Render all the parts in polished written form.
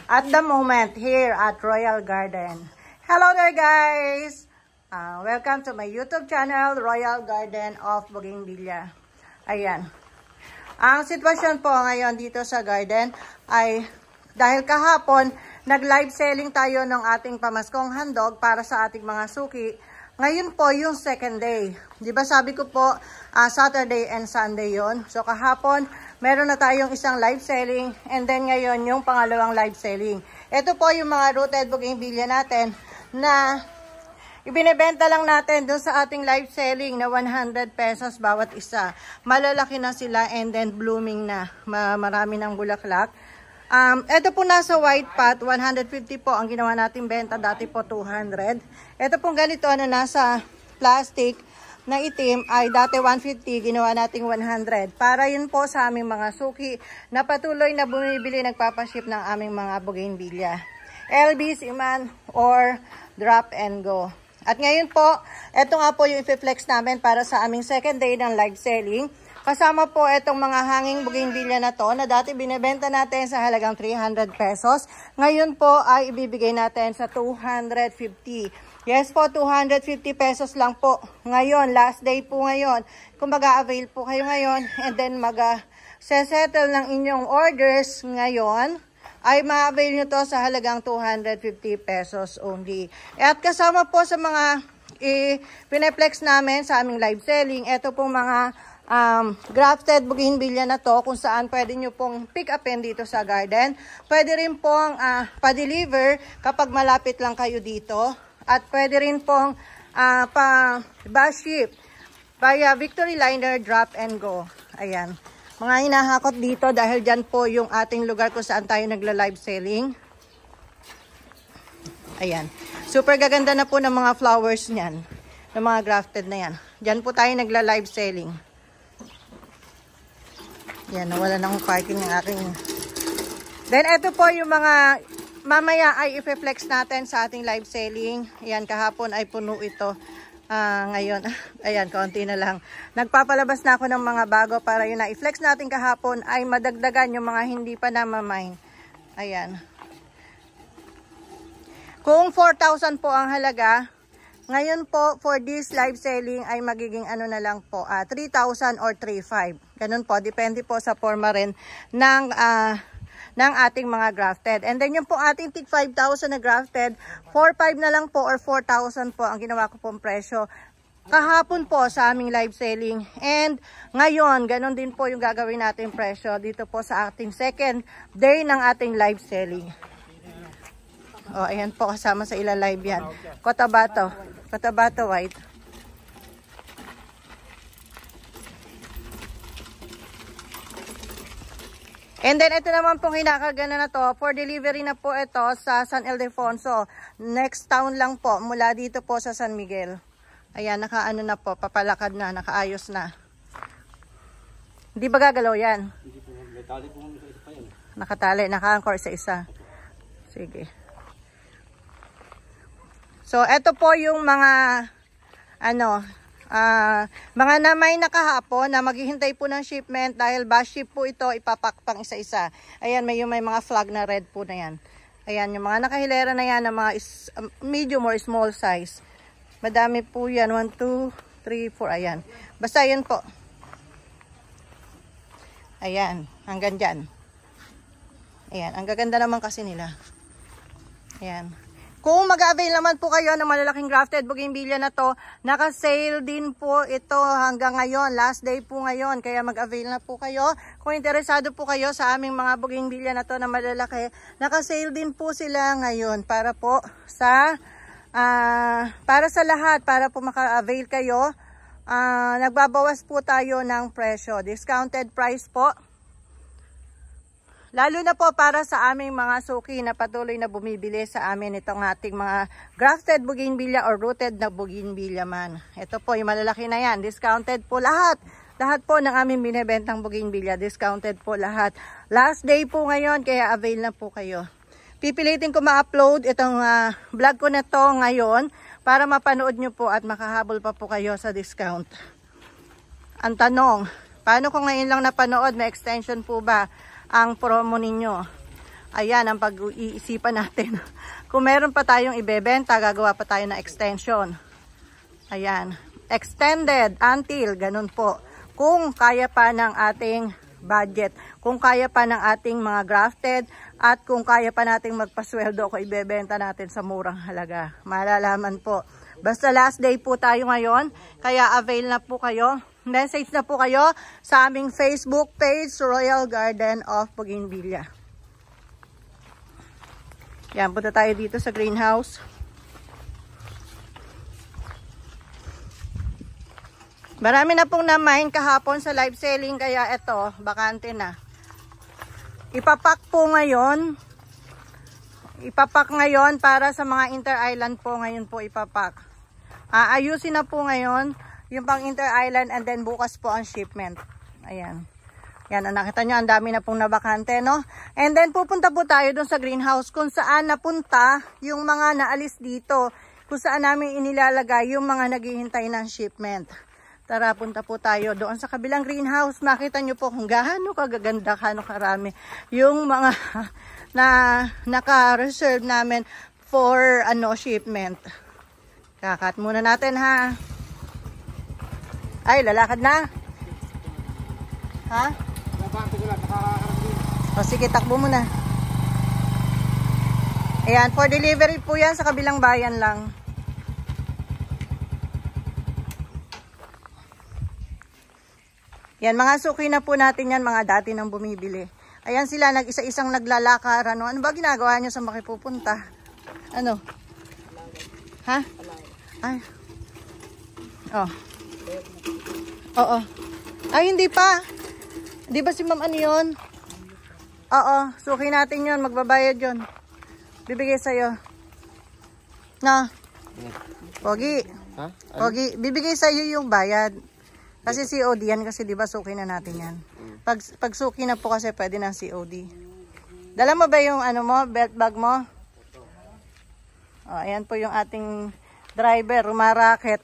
at the moment here at Royal Garden. Hello there guys! Welcome to my YouTube channel, Royal Garden of Bougainvillea. Ayan. Ang sitwasyon po ngayon dito sa garden ay dahil kahapon nag-live selling tayo ng ating pamaskong handog para sa ating mga suki. Ngayon po yung second day. Di ba sabi ko po Saturday and Sunday yon. So kahapon meron na tayong isang live selling and then ngayon yung pangalawang live selling. Ito po yung mga rooted bougainvillea natin na ibinebenta lang natin doon sa ating live selling na 100 pesos bawat isa. Malalaki na sila and then blooming na. Marami ng bulaklak. Ito po nasa white pot, 150 po ang ginawa natin benta, dati po 200. Ito pong ganito na nasa plastic na itim ay dati 150, ginawa nating 100. Para yun po sa aming mga suki na patuloy na bumibili, nagpapaship ng aming mga bougainvillea. LB, Siman, or drop and go. At ngayon po, ito nga po yung i-flex namin para sa aming second day ng live selling. Kasama po itong mga hanging bougainvillea na to na dati binebenta natin sa halagang 300 pesos. Ngayon po ay ibibigay natin sa 250. Yes po, 250 pesos lang po. Ngayon, last day po ngayon. Kung mag-a-avail po kayo ngayon and then mag-settle ng inyong orders ngayon, ay ma-avail nyo to sa halagang 250 pesos only. At kasama po sa mga pineplex namin sa aming live selling, ito pong mga grafted bougainvillea na to kung saan pwede nyo pong pick upin dito sa garden. Pwede rin pong pa-deliver kapag malapit lang kayo dito. At pwede rin pong pa-bus ship via Victory Liner drop and go. Ayan. Mga hinahakot dito dahil dyan po yung ating lugar kung saan tayo nagla-live selling. Ayan. Super gaganda na po ng mga flowers niyan. Ng mga grafted na yan. Dyan po tayo nagla-live selling. Yan, nawala na akong parking ng aking. Then, ito po yung mga mamaya ay i-flex natin sa ating live selling. Ayan, kahapon ay puno ito. Ngayon, ayan, kaunti na lang. Nagpapalabas na ako ng mga bago para yun na i-flex natin kahapon ay madagdagan yung mga hindi pa namamain. Ayan. Kung 4,000 po ang halaga, ngayon po for this live selling ay magiging ano na lang po, 3,000 or 3,500. Ganun po, depende po sa forma rin ng ating mga grafted. And then yung po ating tig 5,000 na grafted, 4,500 na lang po or 4,000 po ang ginawa ko pong presyo. Kahapon po sa aming live selling. And ngayon, ganun din po yung gagawin natin presyo dito po sa ating second day ng ating live selling. O, ayan po kasama sa ila live yan. Cotabato. Cotabato white. And then, ito naman pong hinakagana na to. For delivery na po ito sa San Ildefonso. Next town lang po. Mula dito po sa San Miguel. Ayan, nakaano na po. Papalakad na. Nakaayos na. Hindi ba gagalaw yan? Hindi po. May tali po sa isa pa yan. Nakatali. Naka-anchor sa isa. Sige. So, ito po yung mga mga namay na kahapon na maghihintay po ng shipment dahil bus ship po ito, ipapak pang isa-isa. Ayan, may mga flag na red po na yan. Ayan, yung mga nakahilera na yan, na mga medium or small size. Madami po yan, 1, 2, 3, 4, ayan. Basta yan po. Ayan, hanggang dyan. Ayan, ang gaganda naman kasi nila. Ayan. Kung mag-avail naman po kayo ng malalaking grafted bougainvillea na to, naka-sale din po ito hanggang ngayon. Last day po ngayon, kaya mag-avail na po kayo. Kung interesado po kayo sa aming mga bougainvillea na to na malalaki, naka-sale din po sila ngayon para po sa lahat, para po maka-avail kayo. Nagbabawas po tayo ng presyo. Discounted price po. Lalo na po para sa aming mga suki na patuloy na bumibili sa amin itong ating mga grafted bougainvillea or rooted na bougainvillea man. Ito po yung malalaki na yan. Discounted po lahat. Lahat po ng aming binibentang bougainvillea. Discounted po lahat. Last day po ngayon kaya avail na po kayo. Pipilitin ko ma-upload itong vlog ko na to ngayon para mapanood nyo po at makahabol pa po kayo sa discount. Ang tanong, paano kung ngayon lang napanood, may extension po ba ang promo ninyo? Ayan ang pag-iisipan natin. Kung meron pa tayong ibebenta, gagawa pa tayo ng extension. Ayan. Extended until, ganun po. Kung kaya pa ng ating budget, kung kaya pa ng ating mga grafted, at kung kaya pa nating magpasweldo, kung ibebenta natin sa murang halaga. Malalaman po. Basta last day po tayo ngayon, kaya avail na po kayo. Message na po kayo sa aming Facebook page, Royal Garden of Bougainvillea. Yan, punta tayo dito sa greenhouse. Marami na pong na-mine kahapon sa live selling, kaya ito, bakante na. Ipapak po ngayon. Ipapak ngayon para sa mga inter-island po, ngayon po ipapak. Ayusin na po ngayon yung pang inter-island and then bukas po ang shipment. Ayan. Yan, nakita nyo, ang dami na pong nabakante, no? And then pupunta po tayo dun sa greenhouse kung saan napunta yung mga naalis dito. Kung saan namin inilalagay yung mga naghihintay ng shipment. Tara, punta po tayo doon sa kabilang greenhouse. Makita nyo po kung gaano kagaganda, gaano karami yung mga na naka-reserve namin for shipment. Kakat muna natin, ha. Ay, lalakad na. Ha? O sige, takbo muna. Ayan, for delivery po yan sa kabilang bayan lang. Yan, mga suki na po natin yan, mga dati nang bumibili. Ayan sila, nag-isa-isang naglalakar. Ano ba ginagawa nyo sa makipupunta? Ano? Ha? Ay. Oh. Oo. Ay, hindi pa. Di ba si ma'am ano yun? Oo, suki natin yun. Magbabayad yun. Bibigay sa'yo. Na? Pogi. Ha? Pogi, bibigay sa'yo yung bayad. Kasi COD yan, kasi di ba suki na natin yan. Pag suki na po kasi pwede ng COD. Dala mo ba yung ano mo, belt bag mo? Ayan po yung ating driver, rumaraket.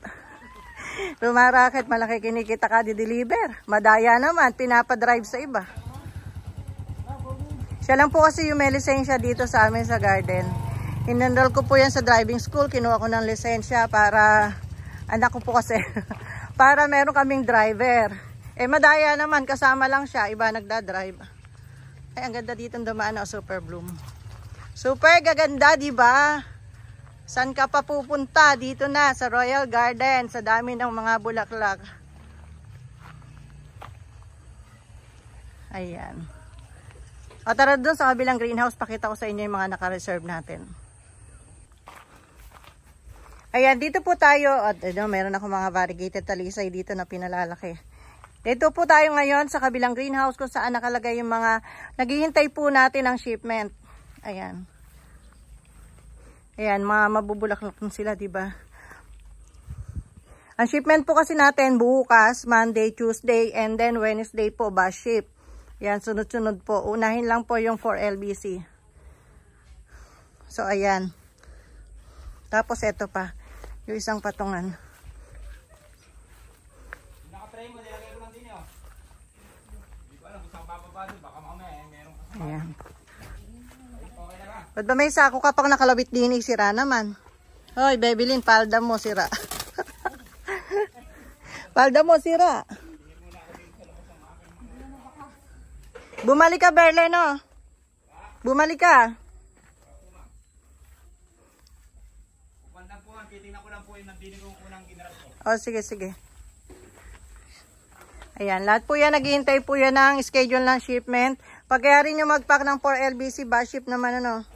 Rumaraket, malaki kinikita ka, di-deliver. Madaya naman, pinapadrive sa iba. Siya lang po kasi yung may lisensya dito sa amin sa garden. Inenroll ko po yan sa driving school, kinuha ko ng lisensya para, anak ko po kasi, para meron kaming driver. Madaya naman, kasama lang siya, iba nagda-drive. Ay, ang ganda dito dumaan na Super Bloom. Super gaganda, di ba? San ka pa pupunta? Dito na, sa Royal Garden, sa dami ng mga bulaklak. Ayan. O tara doon sa kabilang greenhouse, pakita ko sa inyo yung mga naka-reserve natin. Ayan, dito po tayo, at meron ako mga variegated talisay dito na pinalalaki. Dito po tayo ngayon sa kabilang greenhouse kung saan nakalagay yung mga naghihintay po natin ng shipment. Ayan. Ayan, mga mabubulaklak sila, diba? Ang shipment po kasi natin bukas, Monday, Tuesday, and then Wednesday po ba ship. Ayan, sunod-sunod po. Unahin lang po yung 4LBC. So, ayan. Tapos, eto pa. Yung isang patungan. Naka-tray mo, nilagay ko lang din yun. Hindi ko alam, gusto kang bababa doon. Baka mamaya, meron ka. Ayan. Okay na ba? Ba't ba may sako ka pang nakalawit din, sira naman? Hoy, Bebelin, palda mo, sira. Palda mo, sira. Bumalik ka, Berle, no? Bumalik ka. Titingnan ko lang po yung nabili ko unang ginarap ko. O, sige, sige. Ayan, lahat po yan, naghihintay po yan ng schedule ng shipment. Pagkayari nyo mag-pack ng 4LBC, bus ship naman, ano.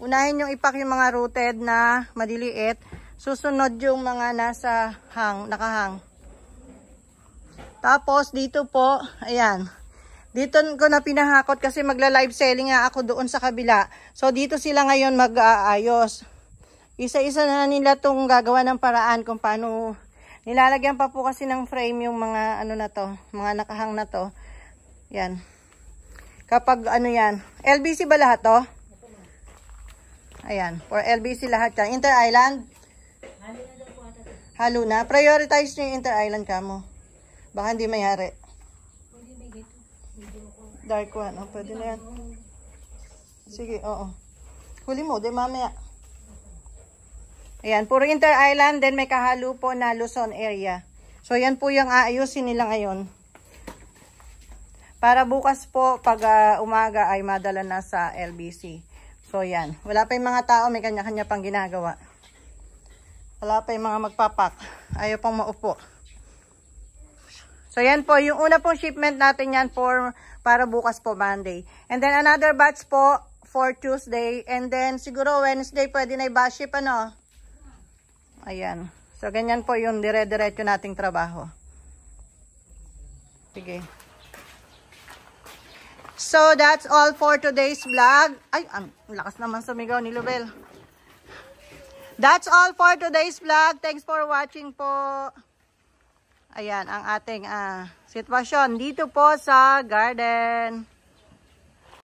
Unahin yung ipack yung mga rooted na madiliit. Susunod yung mga nasa nakahang. Tapos, dito po, ayan. Dito ko na pinahakot kasi magla-live selling nga ako doon sa kabila. So, dito sila ngayon mag-aayos. Isa-isa na nila itong gagawa ng paraan kung paano. Nilalagyan pa po kasi ng frame yung mga ano na to, mga nakahang na to. Yan. Kapag ano yan, LBC ba lahat to? Ayan, for LBC lahat yan. Inter-island? Halo na. Prioritize nyo yung inter-island ka mo. Baka hindi mayari. Dark one, oh, pwede na yan. Sige, oo. Huli mo, di mamaya. Ayan, puro inter-island, then may kahalo po na Luzon area. So, yan po yung aayusin nila ngayon. Para bukas po, pag umaga ay madala na sa LBC. So, yan. Wala pa yung mga tao, may kanya-kanya pang ginagawa. Wala pa yung mga magpapak. Ayaw pang maupo. So, yan po. Yung una pong shipment natin yan para bukas po, Monday. And then, another batch po for Tuesday. And then, siguro Wednesday, pwede na i-batch ship, ano? Ayan. So, ganyan po yung dire-diretso nating trabaho. Sige. So, that's all for today's vlog. Ay, ang lakas naman sumigaw ni Lubel. That's all for today's vlog. Thanks for watching po. Ayan, ang ating sitwasyon dito po sa garden.